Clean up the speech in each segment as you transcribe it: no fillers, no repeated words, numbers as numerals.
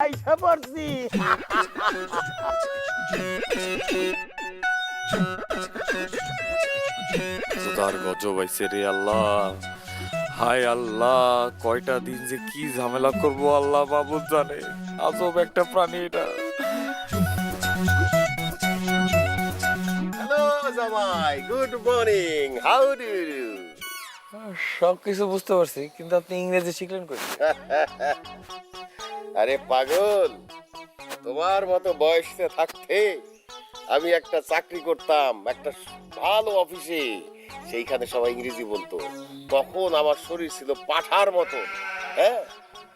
আইসা পড়ছি। খোদার গজব আইছে রে আল্লাহ। হায় আল্লাহ, কয়টা দিন যে কি ঝামেলা করব আল্লাহ মাবুদ জানে। আজব একটা প্রাণী এটা। হ্যালো জামাই, good morning, how do you? সবকিছু বুঝতে পারছি, কিন্তু আপনি ইংরেজি শিখলেন কই? আরে পাগল, তোমার মতো বয়সে থাকতে আমি একটা চাকরি করতাম একটা ভালো অফিসে। সেইখানে সবাই ইংরেজি বলতো। তখন আমার শরীর ছিল পাঠার মতো। হ্যাঁ,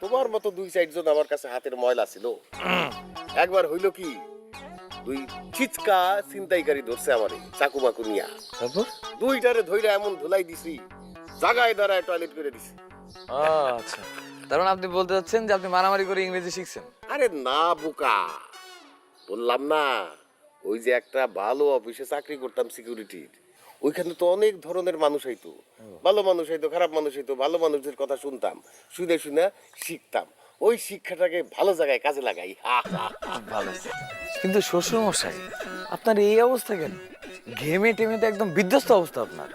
তোমার মতো দুই চারজন আমার কাছে হাতের ময়লা ছিল। একবার হইল কি, দুই ছিচকা ছিনতাইকারী ধরছে আমারে চাকু মাকু নিয়া। তারপর? দুইটারে ধইরা এমন ধুলাই দিছি, জায়গায় দাঁড়ায় টয়লেট করে দিছি। আচ্ছা, তার মানে আপনি বলতে চাচ্ছেন যে আপনি মারামারি করে ইংরেজি শিখছেন? আরে না বোকা, বললাম না ওই যে একটা ভালো অফিসে চাকরি করতাম সিকিউরিটির, ওইখানে তো অনেক ধরনের মানুষ হইতো। ভালো মানুষ হইতো, খারাপ মানুষ হইতো। ভালো মানুষদের কথা শুনতাম, শুনে শুনে শিখতাম। ওই শিক্ষাটাকে ভালো জায়গায় কাজে লাগাই। ভালো। কিন্তু শ্বশুর মশাই, আপনার এই অবস্থা কেন? ঘেমে টেমে তো একদম বিধ্বস্ত অবস্থা আপনার।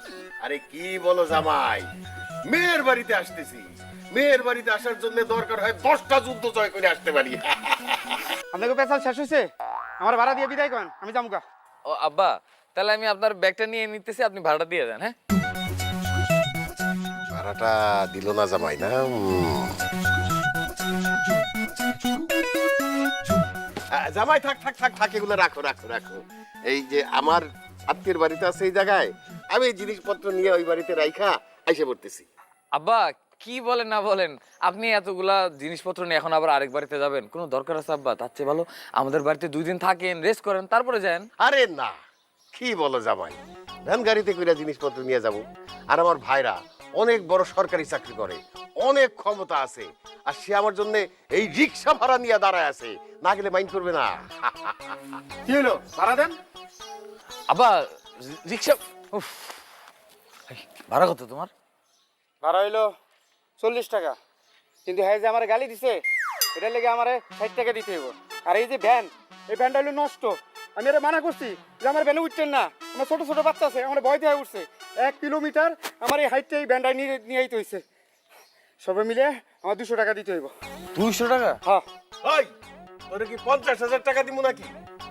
আরে কি বলো জামাই, মেয়ের বাড়িতে আসতেছি। মেয়ের বাড়িতে আসার জন্য দরকার হয় 10টা যুদ্ধ জয় করে আসতে পারি। আপনাকে পেশাল শেষ হয়েছে, আমার ভাড়া দিয়ে বিদায় করেন, আমি যামুকা। ও আব্বা, তাহলে আমি আপনার ব্যাগটা নিয়ে নিতেছি, আপনি ভাড়াটা দিয়ে দেন। হ্যাঁ, ভাড়াটা দিল না জামাই না? জামাই থাক থাক থাক থাক, এগুলো রাখো রাখো রাখো। এই যে আমার আত্মীয়ের বাড়িতে আছে এই জায়গায়, আমি এই জিনিসপত্র নিয়ে ওই বাড়িতে রাইখা আইসে পড়তেছি। আব্বা কি বলেন না বলেন, আপনি এতগুলা জিনিসপত্র নিয়ে এখন আবার আরেক বাড়িতে যাবেন? কোনো দরকার আছে আব্বা? তার চেয়ে ভালো আমাদের বাড়িতে 2 দিন থাকেন, রেস্ট করেন, তারপরে যান। আরে না, কি বলো জামাই, ভ্যান গাড়িতে কইরা জিনিসপত্র নিয়ে যাব। আর আমার ভাইরা অনেক বড় সরকারি চাকরি করে, অনেক ক্ষমতা আছে, আর সে আমার জন্য এই রিক্সা ভাড়া নিয়ে দাঁড়ায় আছে। না গেলে মাইন্ড করবে না। কি হলো, ভাড়া দেন। আব্বা রিক্সা, উফ, এই, ভাড়া কত তোমার? ভাড়া হইলো 40 টাকা, কিন্তু হ্যাঁ যে আমার গালি দিছে, এটা লেগে আমার 60 টাকা দিতে হইব। আর এই যে ভ্যান, এই ভ্যানটা হইলো নষ্ট। আমি এটা মানা করছি যে আমার ভ্যানে উঠতেন না, আমার ছোট ছোট বাচ্চা আছে, আমার ভয় দেওয়া উঠছে। 1 কিলোমিটার আমার এই হাইটটা এই ভ্যানটা নিয়ে আইতে হয়েছে। সবাই মিলে আমার 200 টাকা দিতে হইব। 200 টাকা? হ্যাঁ। ওই, তোরে কি 50,000 টাকা দিব নাকি?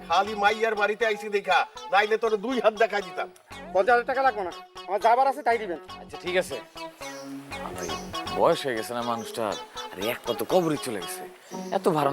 খালি মাইয়ার বাড়িতে আইছি দেখা, নাইলে তোরে 2 হাত দেখা দিতাম। 50,000 টাকা লাগবো না, আমার যাবার আছে তাই দিবেন। আচ্ছা ঠিক আছে। বয়স হয়ে গেছে না মানুষটার, আর এক কত কবরই চলে গেছে, এত ভাড়া